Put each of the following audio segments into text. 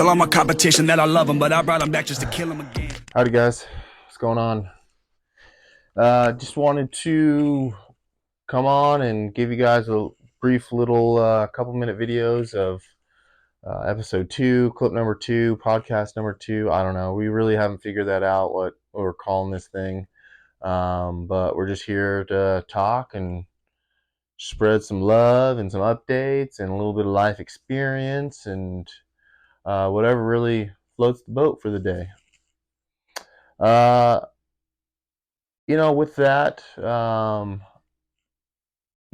Tell all my competition that I love them, but I brought them back just to kill them again. Howdy guys, what's going on? Just wanted to come on and give you guys a brief little couple minute videos of episode 2, clip number 2, podcast number 2. I don't know, we really haven't figured that out, what we're calling this thing, but we're just here to talk and spread some love and some updates and a little bit of life experience and whatever really floats the boat for the day. With that,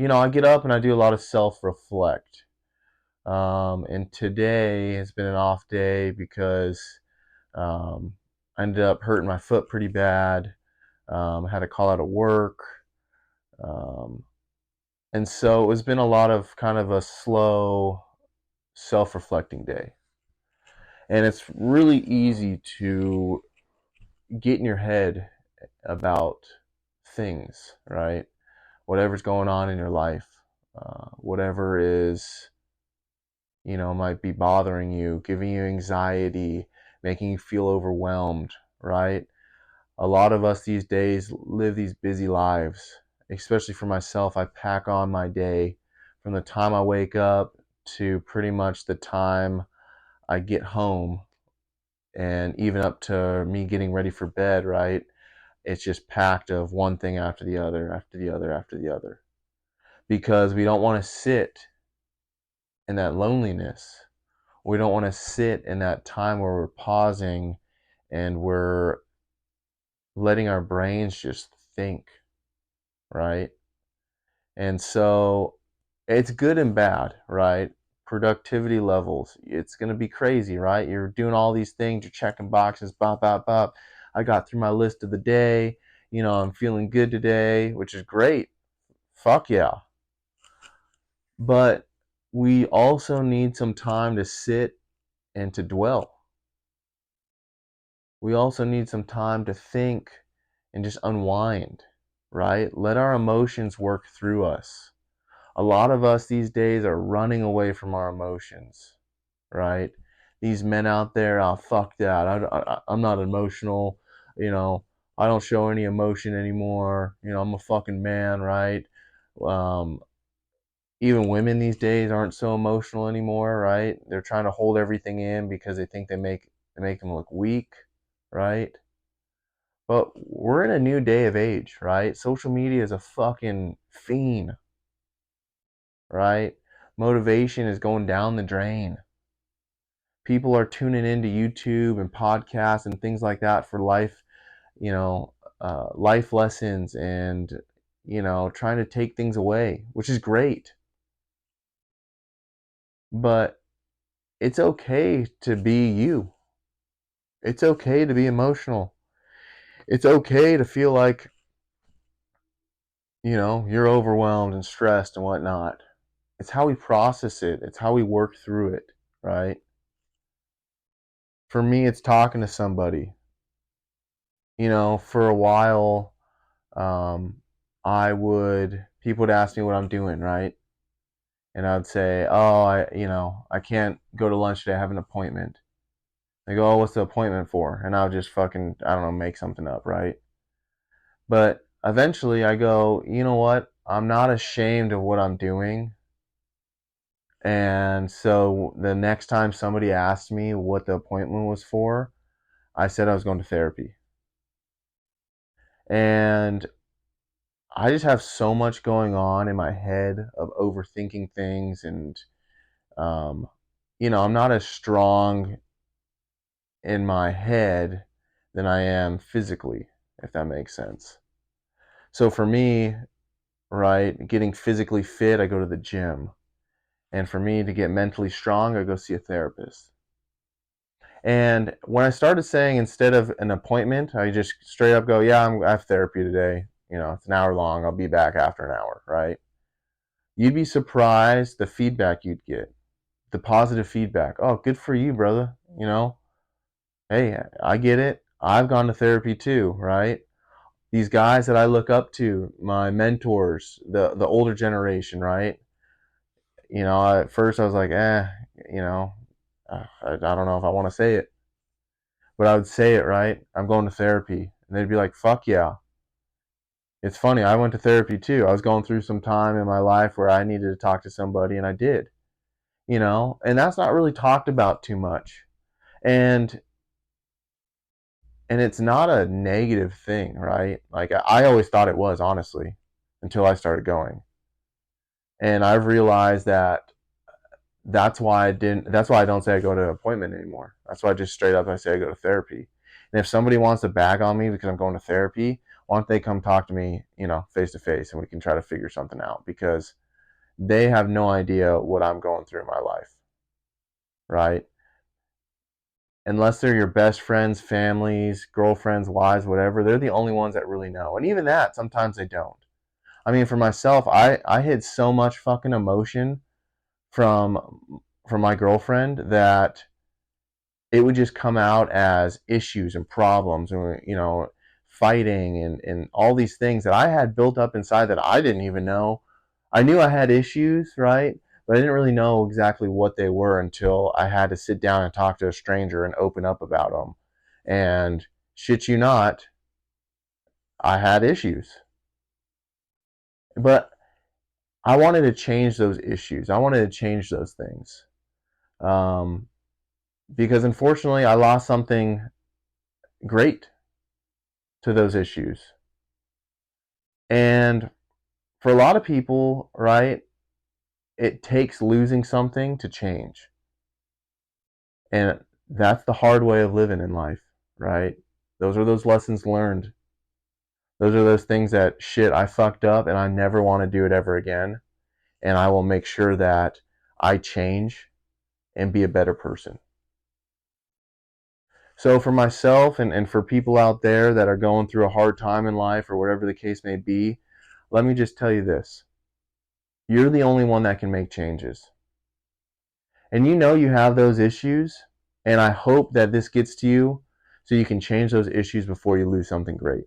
I get up and I do a lot of self-reflect. And today has been an off day because I ended up hurting my foot pretty bad. I had to call out of work. And so it's been a lot of kind of a slow self-reflecting day. And it's really easy to get in your head about things, right? Whatever's going on in your life, whatever is, might be bothering you, giving you anxiety, making you feel overwhelmed, right? A lot of us these days live these busy lives, especially for myself. I pack on my day from the time I wake up to pretty much the time I get home, and even up to me getting ready for bed, right? It's just packed of one thing after the other, after the other, after the other. Because we don't want to sit in that loneliness. We don't want to sit in that time where we're pausing and we're letting our brains just think, right? And so it's good and bad, right? Productivity levels, it's going to be crazy, right? You're doing all these things, you're checking boxes, bop, bop, bop. I got through my list of the day. I'm feeling good today, which is great. Fuck yeah. But we also need some time to sit and to dwell. We also need some time to think and just unwind, right? Let our emotions work through us. A lot of us these days are running away from our emotions, right? These men out there, oh, fuck that. I'm not emotional, you know. I don't show any emotion anymore. I'm a fucking man, right? Um, Even women these days aren't so emotional anymore, right? They're trying to hold everything in because they think they make them look weak, right? But we're in a new day of age, right? Social media is a fucking fiend, right? Motivation is going down the drain. People are tuning into YouTube and podcasts and things like that for life, life lessons and, trying to take things away, which is great. But it's okay to be you. It's okay to be emotional. It's okay to feel like, you're overwhelmed and stressed and whatnot. It's how we process it. It's how we work through it, right? For me, it's talking to somebody. For a while, um, people would ask me what I'm doing, right? And I'd say, oh, I can't go to lunch today. I have an appointment. They go, oh, what's the appointment for? And I'll just fucking, I don't know, make something up, right? But eventually I go, you know what? I'm not ashamed of what I'm doing. And so the next time somebody asked me what the appointment was for, I said I was going to therapy. And I just have so much going on in my head of overthinking things. And, um, I'm not as strong in my head than I am physically, if that makes sense. So for me, right, getting physically fit, I go to the gym. And for me to get mentally strong, I go see a therapist. And when I started saying instead of an appointment, I just straight up go, yeah, I have therapy today. It's an hour long. I'll be back after an hour, right? You'd be surprised the feedback you'd get, the positive feedback. Oh, good for you, brother. Hey, I get it. I've gone to therapy too, right? These guys that I look up to, my mentors, the older generation, right? At first I was like, you know, I don't know if I want to say it, but I would say it, right? I'm going to therapy. And they'd be like, fuck yeah. It's funny. I went to therapy too. I was going through some time in my life where I needed to talk to somebody, and I did, and that's not really talked about too much. And and it's not a negative thing, right? Like I always thought it was, honestly, until I started going. And I've realized that that's why I don't say I go to an appointment anymore. That's why I just straight up I say I go to therapy. And if somebody wants to bag on me because I'm going to therapy, why don't they come talk to me, face to face, and we can try to figure something out, because they have no idea what I'm going through in my life, right? Unless they're your best friends, families, girlfriends, wives, whatever, they're the only ones that really know. And even that, sometimes they don't. I mean, for myself, I hid so much fucking emotion from my girlfriend that it would just come out as issues and problems, and fighting, and all these things that I had built up inside that I didn't even know. I knew I had issues, right? But I didn't really know exactly what they were until I had to sit down and talk to a stranger and open up about them. And shit you not, I had issues. But I wanted to change those issues. I wanted to change those things. Um, because unfortunately, I lost something great to those issues. And for a lot of people, right, it takes losing something to change. And that's the hard way of living in life, right? Those are those lessons learned. Those are those things that, shit, I fucked up and I never want to do it ever again. And I will make sure that I change and be a better person. So for myself, and for people out there that are going through a hard time in life or whatever the case may be, let me just tell you this. You're the only one that can make changes. And you have those issues, and I hope that this gets to you so you can change those issues before you lose something great.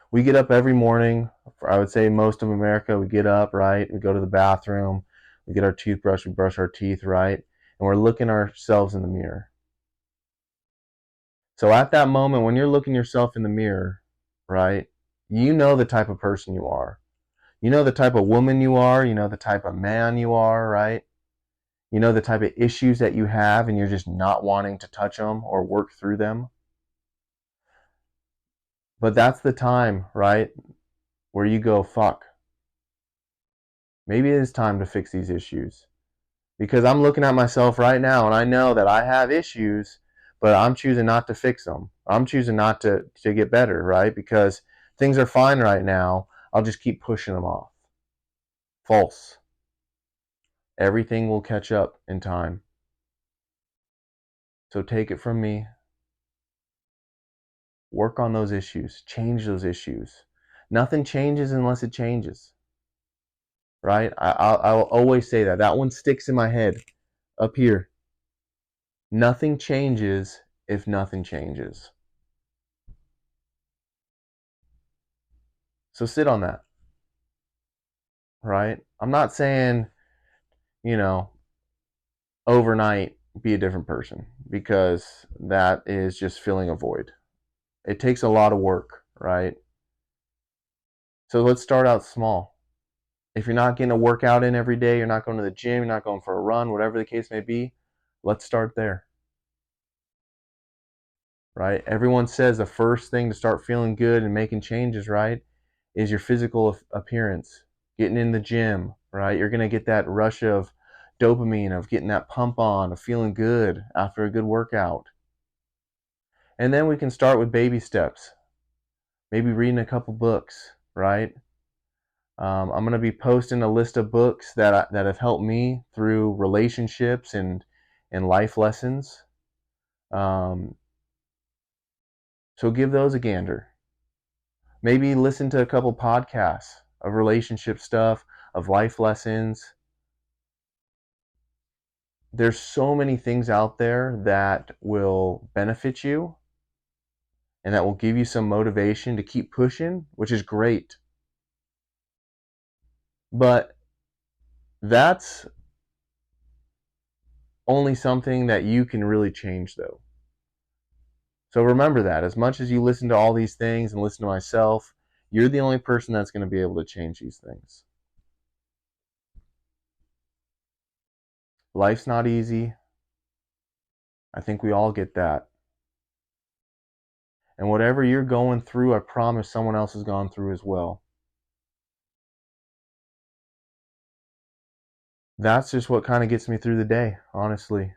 We get up every morning. I would say most of America, we get up, right? We go to the bathroom, we get our toothbrush, we brush our teeth, right? And we're looking ourselves in the mirror. So at that moment, when you're looking yourself in the mirror, right, you know the type of person you are. You know the type of woman you are. You know the type of man you are, right? You know the type of issues that you have, and you're just not wanting to touch them or work through them. But that's the time, right, where you go, fuck, maybe it is time to fix these issues. Because I'm looking at myself right now and I know that I have issues, but I'm choosing not to fix them. I'm choosing not to get better, right? Because things are fine right now. I'll just keep pushing them off. False. Everything will catch up in time. So take it from me. Work on those issues. Change those issues. Nothing changes unless it changes, right? I'll always say that. That one sticks in my head up here. Nothing changes if nothing changes. So sit on that, right? I'm not saying, you know, overnight be a different person, because that is just filling a void. It takes a lot of work, right? So let's start out small. If you're not getting a workout in every day, you're not going to the gym, you're not going for a run, whatever the case may be, let's start there, right? Everyone says the first thing to start feeling good and making changes, right, is your physical appearance, getting in the gym, right? You're going to get that rush of dopamine, of getting that pump on, of feeling good after a good workout. And then we can start with baby steps, maybe reading a couple books, right? I'm going to be posting a list of books that have helped me through relationships and life lessons. Um, so give those a gander. Maybe listen to a couple podcasts of relationship stuff, of life lessons. There's so many things out there that will benefit you and that will give you some motivation to keep pushing, which is great. But that's only something that you can really change, though. So remember that. As much as you listen to all these things and listen to myself, you're the only person that's going to be able to change these things. Life's not easy. I think we all get that. And whatever you're going through, I promise someone else has gone through as well. That's just what kind of gets me through the day, honestly.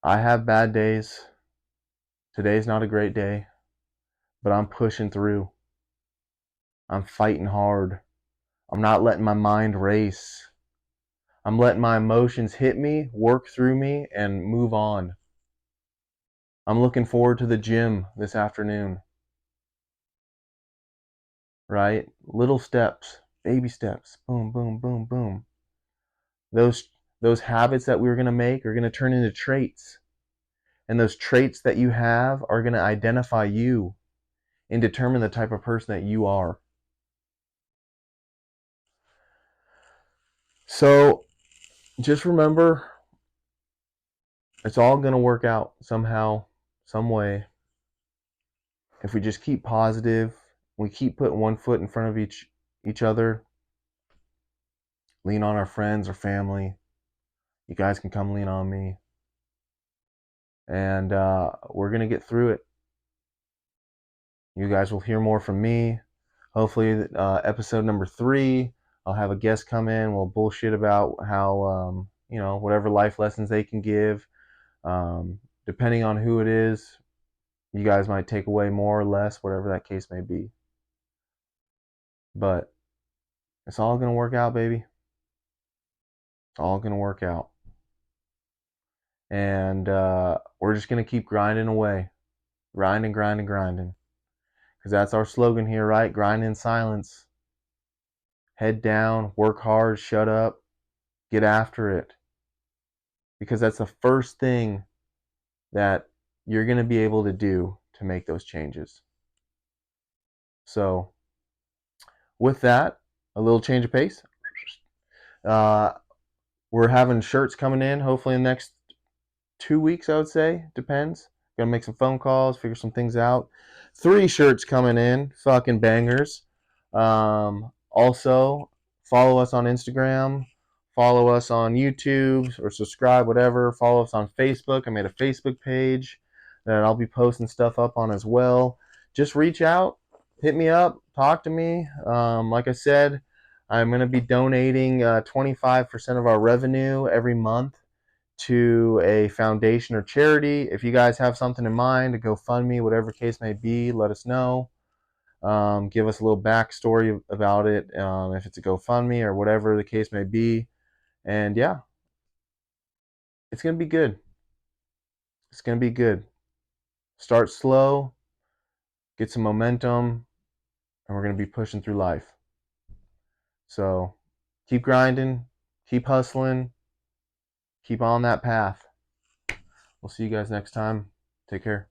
I have bad days. Today's not a great day, but I'm pushing through. I'm fighting hard. I'm not letting my mind race. I'm letting my emotions hit me, work through me, and move on. I'm looking forward to the gym this afternoon, right? Little steps, baby steps. Boom, boom, boom, boom. Those habits that we're going to make are going to turn into traits. And those traits that you have are going to identify you and determine the type of person that you are. So just remember, it's all going to work out somehow, some way. If we just keep positive, we keep putting one foot in front of each other, lean on our friends or family. You guys can come lean on me. And we're going to get through it. You guys will hear more from me. Hopefully, episode number 3, I'll have a guest come in. We'll bullshit about how, whatever life lessons they can give. Depending on who it is, you guys might take away more or less, whatever that case may be. But it's all going to work out, baby. It's all going to work out. And we're just going to keep grinding away. Grinding, grinding, grinding. Because that's our slogan here, right? Grind in silence. Head down, work hard, shut up, get after it. Because that's the first thing that you're going to be able to do to make those changes. So, with that, a little change of pace. We're having shirts coming in, hopefully in the next 2 weeks, I would say. Depends. Gonna make some phone calls, figure some things out. 3 shirts coming in, fucking bangers. Also, follow us on Instagram, follow us on YouTube, or subscribe, whatever. Follow us on Facebook. I made a Facebook page that I'll be posting stuff up on as well. Just reach out, hit me up, talk to me. Like I said, I'm going to be donating 25% of our revenue every month to a foundation or charity. If you guys have something in mind, a GoFundMe, whatever case may be, let us know. Give us a little backstory about it, if it's a GoFundMe or whatever the case may be. And yeah, it's going to be good. It's going to be good. Start slow, get some momentum, and we're going to be pushing through life. So keep grinding, keep hustling, keep on that path. We'll see you guys next time. Take care.